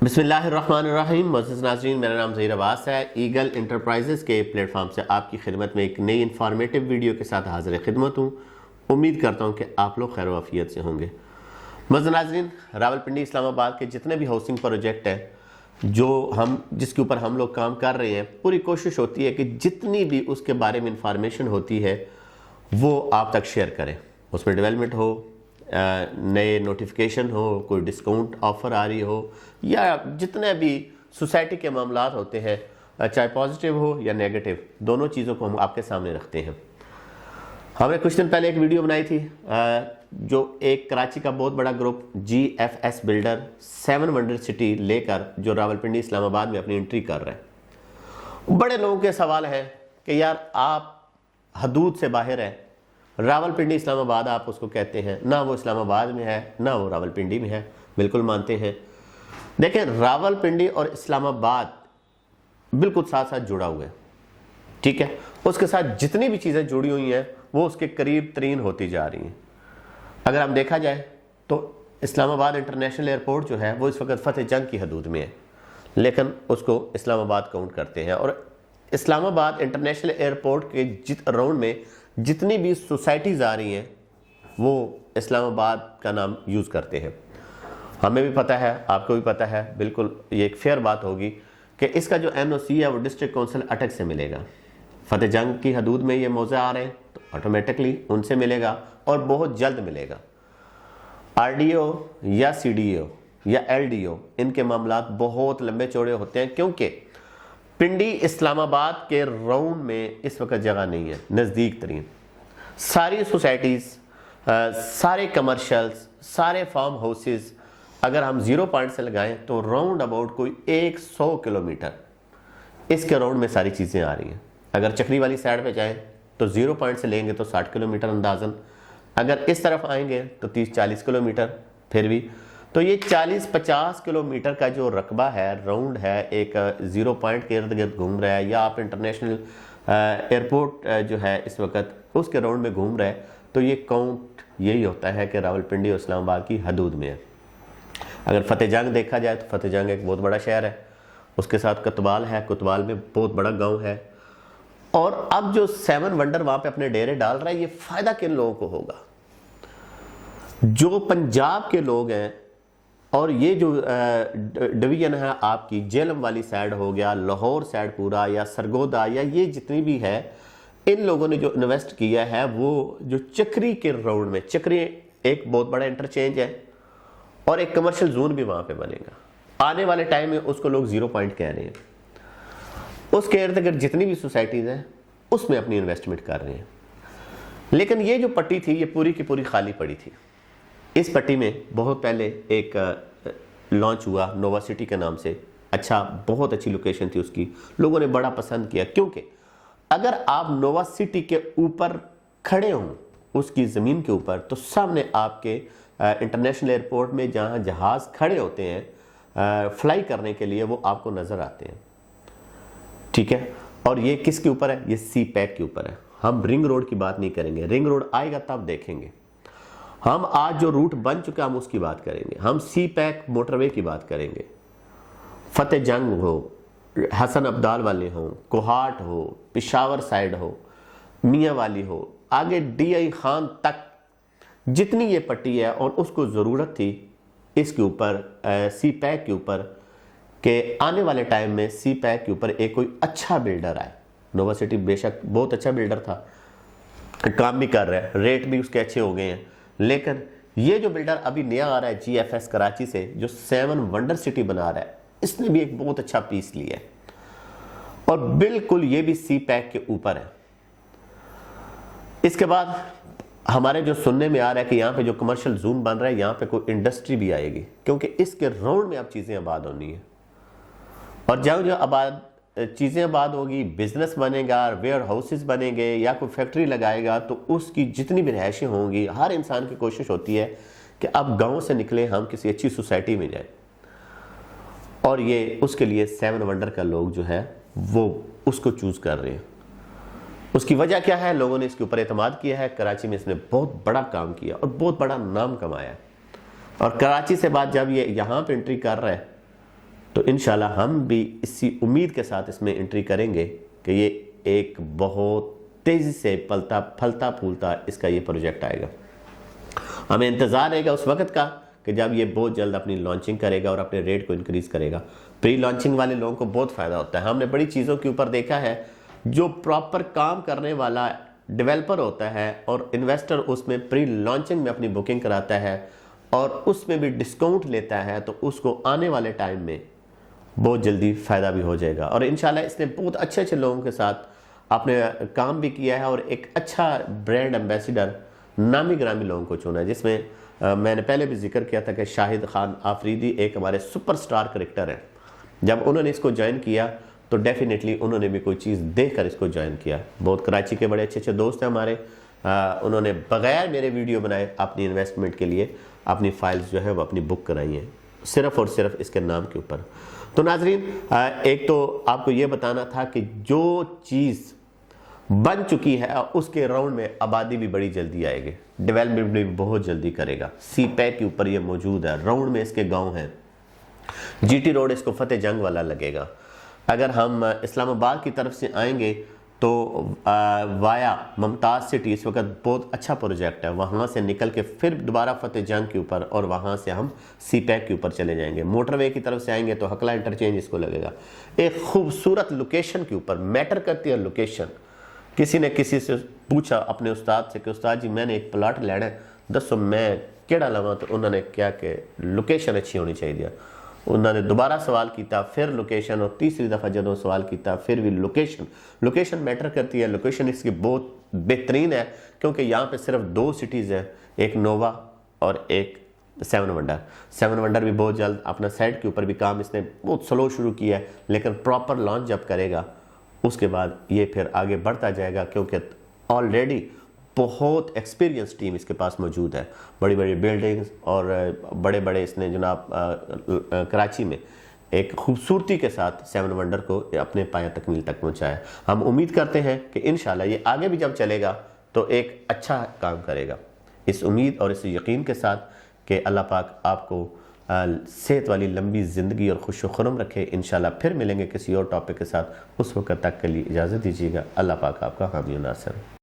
بسم اللہ الرحمن الرحیم۔ معزز ناظرین، میرا نام ظہیر عباس ہے۔ ایگل انٹرپرائزز کے پلیٹ فارم سے آپ کی خدمت میں ایک نئی انفارمیٹیو ویڈیو کے ساتھ حاضر خدمت ہوں۔ امید کرتا ہوں کہ آپ لوگ خیر و عافیت سے ہوں گے۔ معزز ناظرین، راولپنڈی اسلام آباد کے جتنے بھی ہاؤسنگ پروجیکٹ ہیں جس کے اوپر ہم لوگ کام کر رہے ہیں، پوری کوشش ہوتی ہے کہ جتنی بھی اس کے بارے میں انفارمیشن ہوتی ہے وہ آپ تک شیئر کریں۔ اس میں ڈیولپمنٹ ہو، نئے نوٹیفیکیشن ہو، کوئی ڈسکاؤنٹ آفر آ رہی ہو، یا جتنے بھی سوسائٹی کے معاملات ہوتے ہیں، چاہے پازیٹیو ہو یا نیگیٹو، دونوں چیزوں کو ہم آپ کے سامنے رکھتے ہیں۔ ہم نے کچھ دن پہلے ایک ویڈیو بنائی تھی جو ایک کراچی کا بہت بڑا group GFS builder 7 wonder city لے کر جو راولپنڈی اسلام آباد میں اپنی انٹری کر رہے ہیں۔ بڑے لوگوں کے سوال ہے کہ یار آپ حدود سے باہر ہیں، راولپنڈی اسلام آباد آپ اس کو کہتے ہیں، نہ وہ اسلام آباد میں ہے نہ وہ راولپنڈی میں ہے، بالکل مانتے ہیں۔ دیکھیں، راولپنڈی اور اسلام آباد بالکل ساتھ ساتھ جڑا ہوا ہے، ٹھیک ہے؟ اس کے ساتھ جتنی بھی چیزیں جڑی ہوئی ہیں وہ اس کے قریب ترین ہوتی جا رہی ہیں۔ اگر ہم دیکھا جائے تو اسلام آباد انٹرنیشنل ایئرپورٹ جو ہے وہ اس وقت فتح جنگ کی حدود میں ہے، لیکن اس کو اسلام آباد کاؤنٹ کرتے ہیں، اور اسلام آباد انٹرنیشنل ایئرپورٹ کے راؤنڈ میں جتنی بھی سوسائٹیز آ رہی ہیں وہ اسلام آباد کا نام یوز کرتے ہیں۔ ہمیں بھی پتہ ہے، آپ کو بھی پتہ ہے، بالکل یہ ایک فیئر بات ہوگی کہ اس کا جو NOC ہے وہ ڈسٹرکٹ کونسل اٹک سے ملے گا۔ فتح جنگ کی حدود میں یہ موضع آ رہے ہیں تو آٹومیٹکلی ان سے ملے گا، اور بہت جلد ملے گا۔ RDO یا CDO یا LDO، ان کے معاملات بہت لمبے چوڑے ہوتے ہیں، کیونکہ پنڈی اسلام آباد کے راؤنڈ میں اس وقت جگہ نہیں ہے۔ نزدیک ترین ساری سوسائٹیز، سارے کمرشلز، سارے فارم ہاؤسز اگر ہم 0 پوائنٹ سے لگائیں تو راؤنڈ اباؤٹ کوئی 100 کلومیٹر اس کے راؤنڈ میں ساری چیزیں آ رہی ہیں۔ اگر چکری والی سائڈ پہ جائیں تو 0 پوائنٹ سے لیں گے تو 60 کلومیٹر اندازاً، اگر اس طرف آئیں گے تو 30-40 کلومیٹر، پھر بھی تو یہ 40-50 کلومیٹر کا جو رقبہ ہے، راؤنڈ ہے، ایک 0 پوائنٹ کے ارد گرد گھوم رہا ہے، یا آپ انٹرنیشنل ایئرپورٹ جو ہے اس وقت اس کے راؤنڈ میں گھوم رہا ہے، تو یہ کاؤنٹ یہی ہوتا ہے کہ راولپنڈی اور اسلام آباد کی حدود میں ہے۔ اگر فتح جنگ دیکھا جائے تو فتح جنگ ایک بہت بڑا شہر ہے، اس کے ساتھ کتبال ہے، کتبال میں بہت بڑا گاؤں ہے، اور اب جو 7 ونڈر وہاں پہ اپنے ڈیرے ڈال رہا ہے، یہ فائدہ کن لوگوں کو ہوگا؟ جو پنجاب کے لوگ ہیں، اور یہ جو ڈویژن ہے آپ کی جہلم والی سائڈ ہو گیا، لاہور سائڈ پورا، یا سرگودا، یا یہ جتنی بھی ہے، ان لوگوں نے جو انویسٹ کیا ہے وہ جو چکری کے راؤنڈ میں، چکری ایک بہت بڑا انٹرچینج ہے اور ایک کمرشل زون بھی وہاں پہ بنے گا۔ آنے والے ٹائم میں اس کو لوگ 0 پوائنٹ کہہ رہے ہیں۔ اس کے ارد گرد جتنی بھی سوسائٹیز ہیں اس میں اپنی انویسٹمنٹ کر رہے ہیں، لیکن یہ جو پٹی تھی یہ پوری کی پوری خالی پڑی تھی۔ اس پٹی میں بہت پہلے ایک لانچ ہوا نووا سٹی کے نام سے، بہت اچھی لوکیشن تھی اس کی، لوگوں نے بڑا پسند کیا، کیونکہ اگر آپ نووا سٹی کے اوپر کھڑے ہوں، اس کی زمین کے اوپر، تو سامنے آپ کے انٹرنیشنل ایئرپورٹ میں جہاں جہاز کھڑے ہوتے ہیں فلائی کرنے کے لیے، وہ آپ کو نظر آتے ہیں، ٹھیک ہے؟ اور یہ کس کے اوپر ہے؟ یہ سی پیک کے اوپر ہے۔ ہم رنگ روڈ کی بات نہیں کریں گے، رنگ روڈ آئے گا تب دیکھیں گے۔ ہم آج جو روٹ بن چکا ہم اس کی بات کریں گے، ہم سی پیک موٹر وے کی بات کریں گے۔ فتح جنگ ہو، حسن عبدال والے ہوں، کوہاٹ ہو، پشاور سائڈ ہو، میاں والی ہو، آگے DI خان تک جتنی یہ پٹی ہے، اور اس کو ضرورت تھی اس کے اوپر سی پیک کے اوپر کہ آنے والے ٹائم میں سی پیک کے اوپر ایک کوئی اچھا بلڈر آئے۔ نووا سٹی بے شک بہت اچھا بلڈر تھا، کام بھی کر رہا ہے، ریٹ بھی اس کے اچھے ہو گئے ہیں، لیکن یہ جو بلڈر ابھی نیا آ رہا ہے GFS کراچی سے، جو 7 ونڈر سٹی بنا رہا ہے، اس نے بھی ایک بہت اچھا پیس لیا ہے، اور بالکل یہ بھی سی پیک کے اوپر ہے۔ اس کے بعد ہمارے جو سننے میں آ رہا ہے کہ یہاں پہ جو کمرشل زون بن رہا ہے، یہاں پہ کوئی انڈسٹری بھی آئے گی، کیونکہ اس کے راؤنڈ میں اب چیزیں آباد ہونی ہیں، اور جو چیزیں آباد ہوگی، بزنس بنے گا، ویئر ہاؤسز بنیں گے، یا کوئی فیکٹری لگائے گا، تو اس کی جتنی بھی رہائشیں ہوں گی، ہر انسان کی کوشش ہوتی ہے کہ اب گاؤں سے نکلیں، ہم کسی اچھی سوسائٹی میں جائیں، اور یہ اس کے لیے 7 ونڈر کا لوگ جو ہے وہ اس کو چوز کر رہے ہیں۔ اس کی وجہ کیا ہے؟ لوگوں نے اس کے اوپر اعتماد کیا ہے، کراچی میں اس نے بہت بڑا کام کیا اور بہت بڑا نام کمایا ہے، اور کراچی سے بعد جب یہ یہاں پہ انٹری کر رہا ہے تو انشاءاللہ ہم بھی اسی امید کے ساتھ اس میں انٹری کریں گے کہ یہ ایک بہت تیزی سے پلتا پھلتا پھولتا اس کا یہ پروجیکٹ آئے گا. ہمیں انتظار رہے گا اس وقت کا کہ جب یہ بہت جلد اپنی لانچنگ کرے گا اور اپنے ریٹ کو انکریز کرے گا. پری لانچنگ والے لوگوں کو بہت فائدہ ہوتا ہے. ہم نے بڑی چیزوں کے اوپر دیکھا ہے جو پراپر کام کرنے والا ڈیولپر ہوتا ہے اور انویسٹر اس میں پری لانچنگ میں اپنی بکنگ کراتا ہے اور اس میں بھی ڈسکاؤنٹ لیتا ہے تو اس کو آنے والے ٹائم میں بہت جلدی فائدہ بھی ہو جائے گا. اور انشاءاللہ اس نے بہت اچھے اچھے لوگوں کے ساتھ اپنے کام بھی کیا ہے اور ایک اچھا برینڈ ایمبیسیڈر نامی گرامی لوگوں کو چنا ہے، جس میں میں نے پہلے بھی ذکر کیا تھا کہ شاہد خان آفریدی ایک ہمارے سپر سٹار کریکٹر ہیں. جب انہوں نے اس کو جوائن کیا تو ڈیفینیٹلی انہوں نے بھی کوئی چیز دیکھ کر اس کو جوائن کیا. بہت کراچی کے بڑے اچھے اچھے دوست ہیں ہمارے، انہوں نے بغیر میرے ویڈیو بنائے اپنی انویسٹمنٹ کے لیے اپنی فائلز جو ہے وہ اپنی بک کرائی ہیں صرف اور صرف اس کے نام کے اوپر. تو ناظرین، ایک تو آپ کو یہ بتانا تھا کہ جو چیز بن چکی ہے اس کے راؤنڈ میں آبادی بھی بڑی جلدی آئے گی، ڈیولپمنٹ بھی بہت جلدی کرے گا. سی پیک کے اوپر یہ موجود ہے، راؤنڈ میں اس کے گاؤں ہیں. جی ٹی روڈ اس کو فتح جنگ والا لگے گا. اگر ہم اسلام آباد کی طرف سے آئیں گے تو وایا ممتاز سٹی اس وقت بہت اچھا پروجیکٹ ہے، وہاں سے نکل کے پھر دوبارہ فتح جنگ کے اوپر اور وہاں سے ہم سی پیک کے اوپر چلے جائیں گے. موٹر وے کی طرف سے آئیں گے تو حقلہ انٹرچینج اس کو لگے گا. ایک خوبصورت لوکیشن کے اوپر میٹر کرتی ہے لوکیشن. کسی نے کسی سے پوچھا اپنے استاد سے کہ استاد جی میں نے ایک پلاٹ لینا ہے، دسو میں کیڑا لواں؟ تو انہوں نے کیا کہ لوکیشن اچھی ہونی چاہیے. انہوں نے دوبارہ سوال کیتا، پھر لوکیشن، اور تیسری دفعہ جدوں سوال کیتا پھر بھی لوکیشن میٹر کرتی ہے. لوکیشن اس کی بہت بہترین ہے کیونکہ یہاں پہ صرف 2 سٹیز ہیں، ایک نووا اور ایک 7 ونڈر. 7 ونڈر بھی بہت جلد اپنا سائٹ کے اوپر بھی کام اس نے بہت سلو شروع کیا ہے، لیکن پراپر لانچ جب کرے گا اس کے بعد یہ پھر آگے بڑھتا جائے گا کیونکہ آلریڈی بہت ایکسپیرینس ٹیم اس کے پاس موجود ہے. بڑی بڑی بلڈنگز اور بڑے بڑے اس نے جناب کراچی میں ایک خوبصورتی کے ساتھ 7 ونڈر کو اپنے پایہ تکمیل تک پہنچایا. ہم امید کرتے ہیں کہ انشاءاللہ یہ آگے بھی جب چلے گا تو ایک اچھا کام کرے گا، اس امید اور اس یقین کے ساتھ کہ اللہ پاک آپ کو صحت والی لمبی زندگی اور خوش و خرم رکھے. انشاءاللہ پھر ملیں گے کسی اور ٹاپک کے ساتھ. اس وقت تک کے لیے اجازت دیجیے گا. اللہ پاک آپ کا حامی و ناصر.